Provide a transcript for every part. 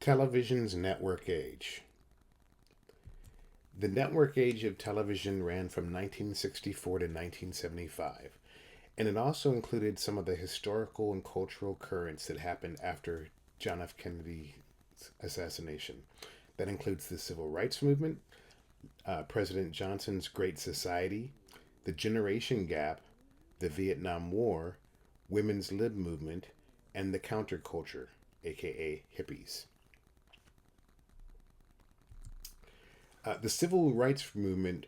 Television's network age. The network age of television ran from 1964 to 1975, and it also included some of the historical and cultural currents that happened after John F. Kennedy's assassination. That includes the Civil Rights Movement, President Johnson's Great Society, the Generation Gap, the Vietnam War, women's lib movement, and the counterculture, aka hippies. The civil rights movement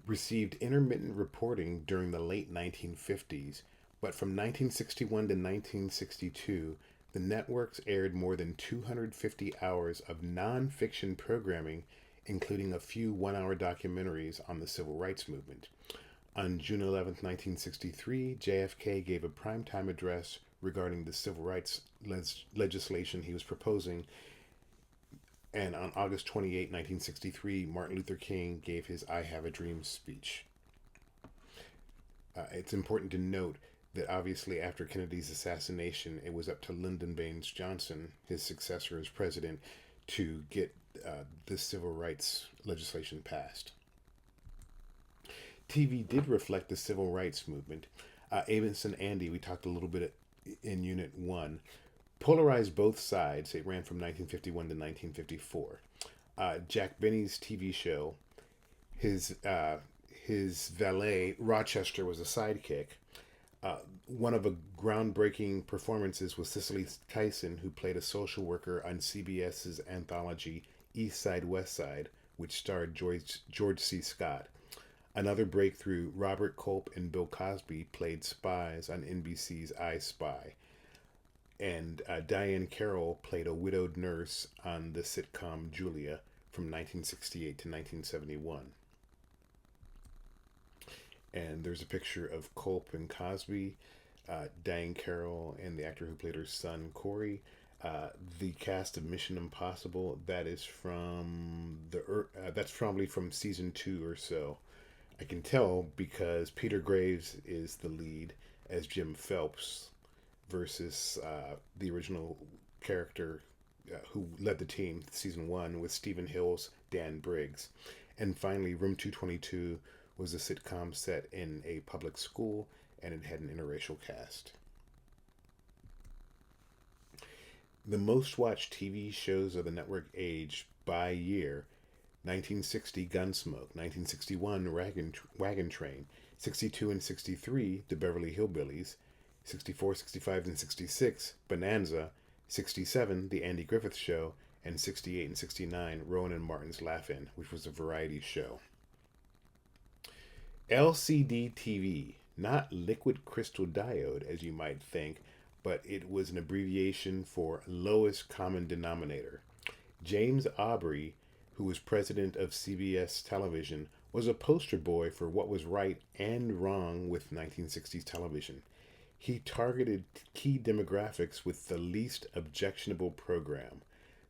received intermittent reporting during the late 1950s, but from 1961 to 1962, the networks aired more than 250 hours of non-fiction programming, including a few one-hour documentaries on the civil rights movement. On June 11, 1963, JFK gave a primetime address regarding the civil rights legislation he was proposing, and on August 28, 1963, Martin Luther King gave his I Have a Dream speech. It's important to note that obviously after Kennedy's assassination, it was up to Lyndon Baines Johnson, his successor as president, to get the civil rights legislation passed. TV did reflect the civil rights movement. Amos and Andy, we talked a little bit in Unit 1, polarized both sides. It ran from 1951 to 1954. Jack Benny's TV show, his valet Rochester was a sidekick. One of the groundbreaking performances was Cicely Tyson, who played a social worker on CBS's anthology East Side, West Side, which starred George C. Scott. Another breakthrough, Robert Culp and Bill Cosby played spies on NBC's I Spy. And Diane Carroll played a widowed nurse on the sitcom Julia from 1968 to 1971. And there's a picture of Culp and Cosby, Diane Carroll, and the actor who played her son, Corey. The cast of Mission Impossible, that is from that's probably from season 2 or so. I can tell because Peter Graves is the lead as Jim Phelps versus the original character who led the team, season 1, with Stephen Hill's Dan Briggs. And finally, Room 222 was a sitcom set in a public school, and it had an interracial cast. The most watched TV shows of the network age by year: 1960, Gunsmoke; 1961, Wagon Train; 62 and 63, The Beverly Hillbillies; 64, 65, and 66, Bonanza; 67, The Andy Griffith Show; and 68 and 69, Rowan and Martin's Laugh-In, which was a variety show. LCD TV, not liquid crystal diode as you might think, but it was an abbreviation for lowest common denominator. James Aubrey, who was president of CBS Television, was a poster boy for what was right and wrong with 1960s television. He targeted key demographics with the least objectionable program.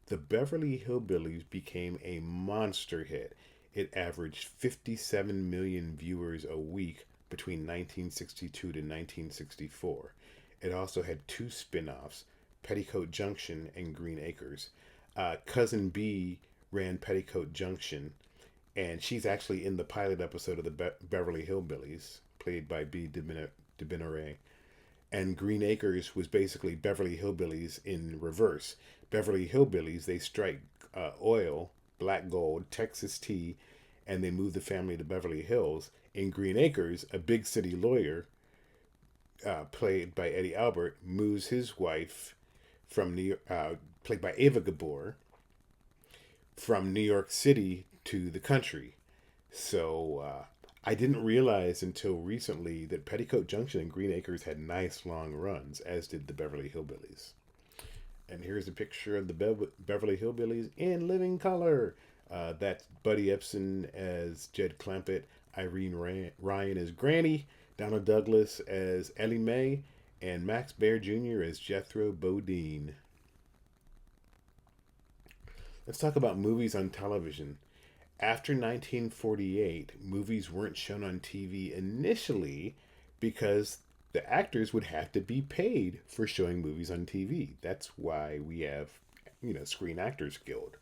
The Beverly Hillbillies became a monster hit. It averaged 57 million viewers a week between 1962 to 1964. It also had 2 spin-offs, Petticoat Junction and Green Acres. Cousin B ran Petticoat Junction, and she's actually in the pilot episode of the Beverly Hillbillies, played by B. DeBenoret. And Green Acres was basically Beverly Hillbillies in reverse. Beverly Hillbillies, they strike oil, black gold, Texas tea, and they move the family to Beverly Hills. In Green Acres, a big city lawyer, played by Eddie Albert, moves his wife from New York, played by Ava Gabor, from New York City to the country. So I didn't realize until recently that Petticoat Junction and Green Acres had nice long runs, as did the Beverly Hillbillies. And here's a picture of the Beverly Hillbillies in living color. That's Buddy Ebsen as Jed Clampett, Irene Ryan as Granny, Donna Douglas as Ellie Mae, and Max Baer Jr. as Jethro Bodine. Let's talk about movies on television. After 1948, movies weren't shown on TV initially because the actors would have to be paid for showing movies on TV. That's why we have Screen Actors Guild.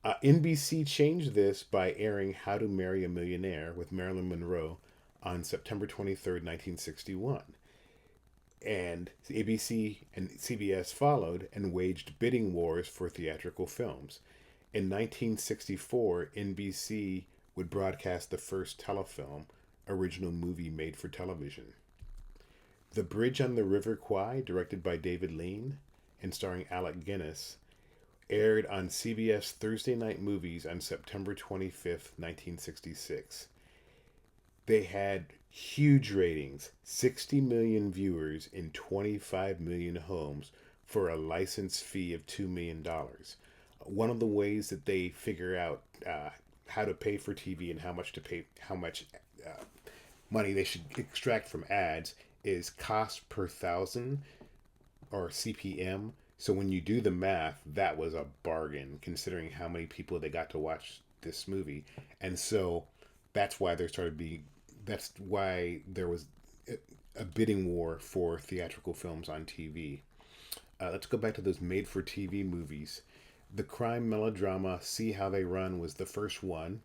NBC changed this by airing How to Marry a Millionaire with Marilyn Monroe on September 23rd, 1961. And ABC and CBS followed and waged bidding wars for theatrical films. In 1964, NBC would broadcast the first telefilm, original movie made for television. The Bridge on the River Kwai, directed by David Lean and starring Alec Guinness, aired on CBS Thursday Night Movies on September 25th, 1966. They had huge ratings, 60 million viewers in 25 million homes for a license fee of $2 million. One of the ways that they figure out how to pay for TV and how much money they should extract from ads is cost per thousand, or CPM. So when you do the math, that was a bargain considering how many people they got to watch this movie. And so that's why that's why there was a bidding war for theatrical films on TV. Let's go back to those made for TV movies. The crime melodrama See How They Run was the first one.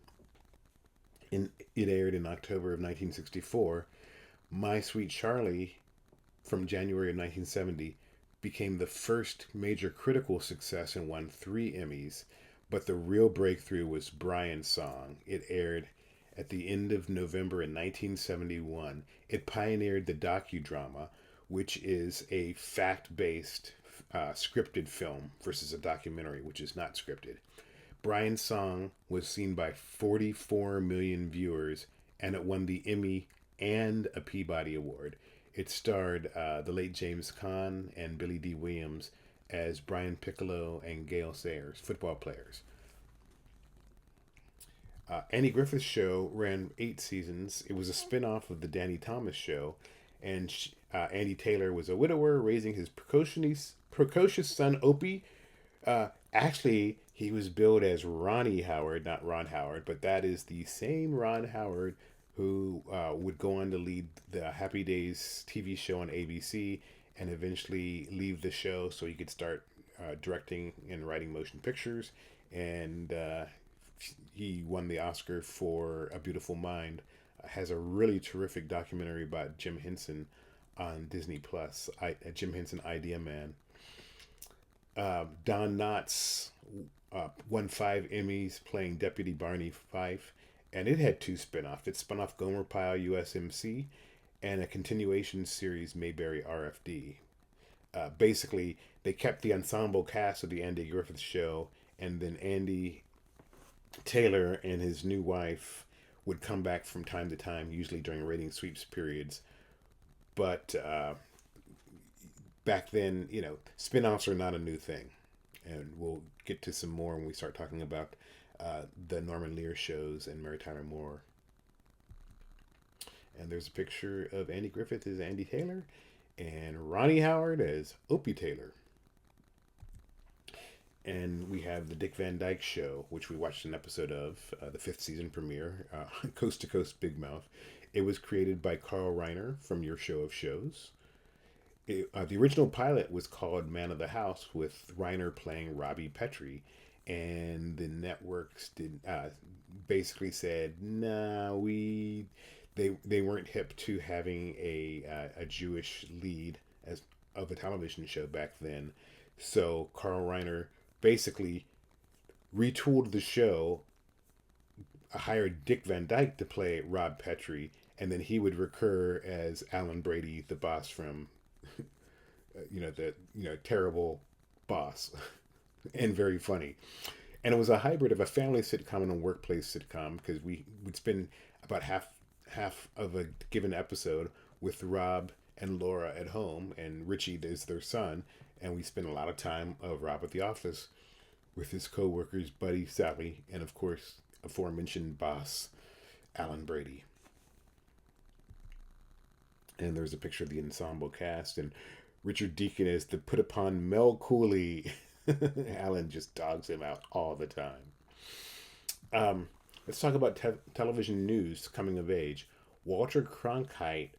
It aired in October of 1964. My Sweet Charlie from January of 1970 became the first major critical success and won 3 Emmys, but the real breakthrough was Brian's Song. It aired at the end of November in 1971. It pioneered the docudrama, which is a fact-based scripted film versus a documentary, which is not scripted. Brian's Song was seen by 44 million viewers, and it won the Emmy and a Peabody Award. It starred the late James Caan and Billy Dee Williams as Brian Piccolo and Gale Sayers, football players. Andy Griffith Show ran 8 seasons. It was a spin-off of the Danny Thomas Show, and Andy Taylor was a widower raising his precocious son Opie. Actually, he was billed as Ronnie Howard, not Ron Howard, but that is the same Ron Howard who would go on to lead the Happy Days TV show on ABC and eventually leave the show so he could start directing and writing motion pictures. And he won the Oscar for A Beautiful Mind. Has a really terrific documentary about Jim Henson on Disney Plus. Jim Henson, Idea Man. Don Knotts won 5 Emmys playing Deputy Barney Fife, and it had 2 spin-offs. It spun off Gomer Pyle USMC and a continuation series Mayberry RFD. Basically, they kept the ensemble cast of the Andy Griffith Show, and then Andy Taylor and his new wife would come back from time to time, usually during rating sweeps periods. But back then, spin-offs are not a new thing. And we'll get to some more when we start talking about the Norman Lear shows and Mary Tyler Moore. And there's a picture of Andy Griffith as Andy Taylor and Ronnie Howard as Opie Taylor. And we have the Dick Van Dyke Show, which we watched an episode of, the 5th season premiere, Coast to Coast Big Mouth. It was created by Carl Reiner from Your Show of Shows. The original pilot was called Man of the House, with Reiner playing Robbie Petrie, and the networks basically said, nah, they weren't hip to having a Jewish lead of a television show back then. So Carl Reiner basically retooled the show, hired Dick Van Dyke to play Rob Petrie, and then he would recur as Alan Brady, the boss from terrible boss, and very funny. And it was a hybrid of a family sitcom and a workplace sitcom, because we would spend about half of a given episode with Rob and Laura at home, and Richie is their son, and we spend a lot of time of Rob at the office with his co-workers, Buddy, Sally, and of course, aforementioned boss, Alan Brady. And there's a picture of the ensemble cast, and Richard Deacon is the put upon Mel Cooley. Alan just dogs him out all the time. Let's talk about television news coming of age. Walter Cronkite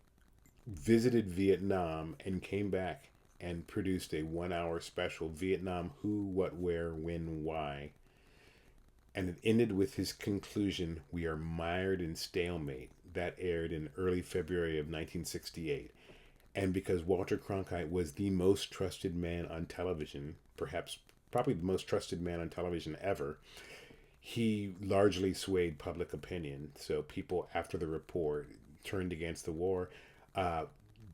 visited Vietnam and came back and produced a 1 hour special, Vietnam Who, What, Where, When, Why. And it ended with his conclusion, "We are mired in stalemate." That aired in early February of 1968. And because Walter Cronkite was the most trusted man on television, perhaps probably the most trusted man on television ever, he largely swayed public opinion. So people after the report turned against the war. Uh,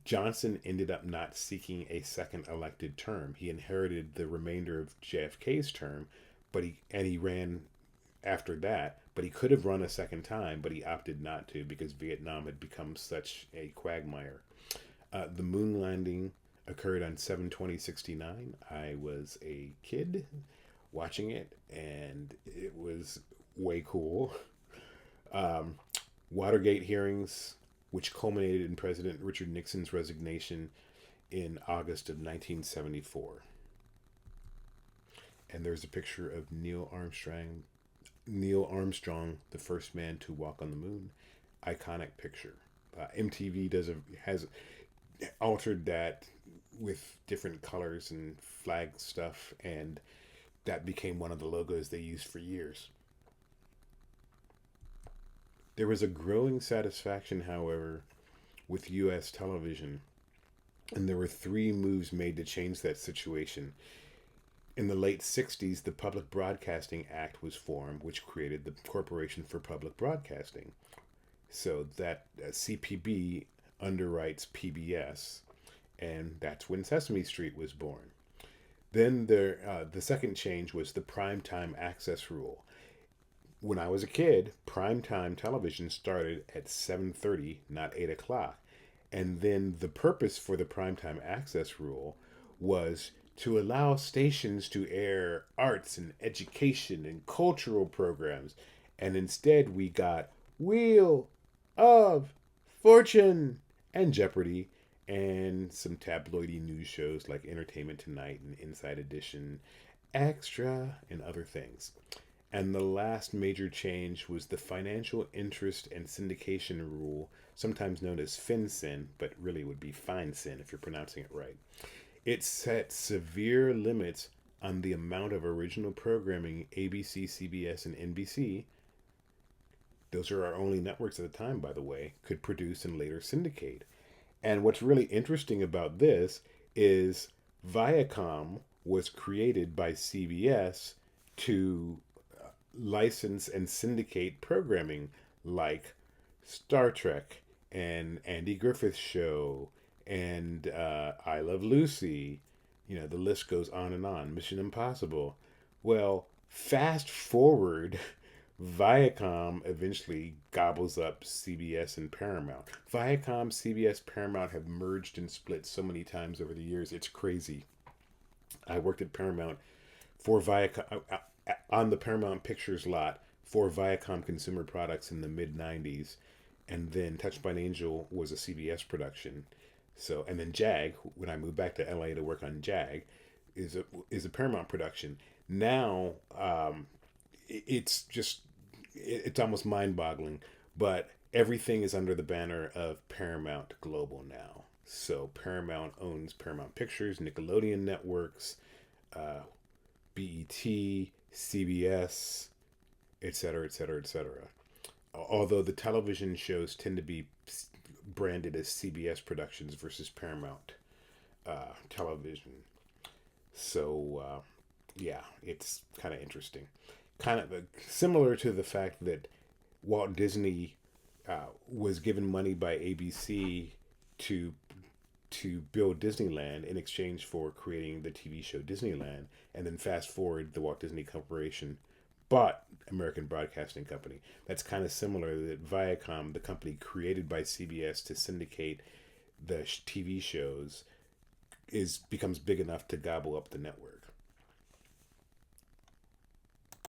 Johnson ended up not seeking a second elected term. He inherited the remainder of JFK's term, but he ran after that. But he could have run a second time, but he opted not to because Vietnam had become such a quagmire. The moon landing occurred on 7/20/69. I was a kid watching it, and it was way cool. Um, Watergate hearings, which culminated in President Richard Nixon's resignation in August of 1974. And there's a picture of Neil Armstrong. Neil Armstrong, the first man to walk on the moon. Iconic picture. MTV has altered that with different colors and flag stuff, and that became one of the logos they used for years. There was a growing satisfaction, however, with U.S. television, and there were three moves made to change that situation. In the late 60s, the Public Broadcasting Act was formed, which created the Corporation for Public Broadcasting. So that CPB underwrites PBS, and that's when Sesame Street was born. Then the second change was the primetime access rule. When I was a kid, primetime television started at 7:30, not 8 o'clock. And then the purpose for the primetime access rule was to allow stations to air arts and education and cultural programs. And instead we got Wheel of Fortune and Jeopardy and some tabloidy news shows like Entertainment Tonight and Inside Edition, Extra, and other things. And the last major change was the financial interest and syndication rule, sometimes known as FinCEN, but really would be FineCEN if you're pronouncing it right. It set severe limits on the amount of original programming ABC, CBS, and NBC, those are our only networks at the time, by the way, could produce and later syndicate. And what's really interesting about this is Viacom was created by CBS to license and syndicate programming like Star Trek and Andy Griffith's Show and I Love Lucy. You know, the list goes on and on. Mission Impossible. Well, fast forward, Viacom eventually gobbles up CBS and Paramount. Viacom, CBS, Paramount have merged and split so many times over the years. It's crazy. I worked at Paramount for Viacom on the Paramount Pictures lot for Viacom Consumer Products in the mid 90s, and then Touched by an Angel was a CBS production. So, and then JAG, when I moved back to LA to work on JAG, is a Paramount production. Now, it's just it's almost mind-boggling, but everything is under the banner of Paramount Global now. So Paramount owns Paramount Pictures, Nickelodeon Networks, BET, CBS, etc., etc., etc. Although the television shows tend to be branded as CBS productions versus Paramount television. So, yeah, it's kind of interesting. Kind of similar to the fact that Walt Disney was given money by ABC to build Disneyland in exchange for creating the TV show Disneyland, and then fast forward, the Walt Disney Corporation bought American Broadcasting Company. That's kind of similar, that Viacom, the company created by CBS to syndicate the TV shows, becomes big enough to gobble up the network.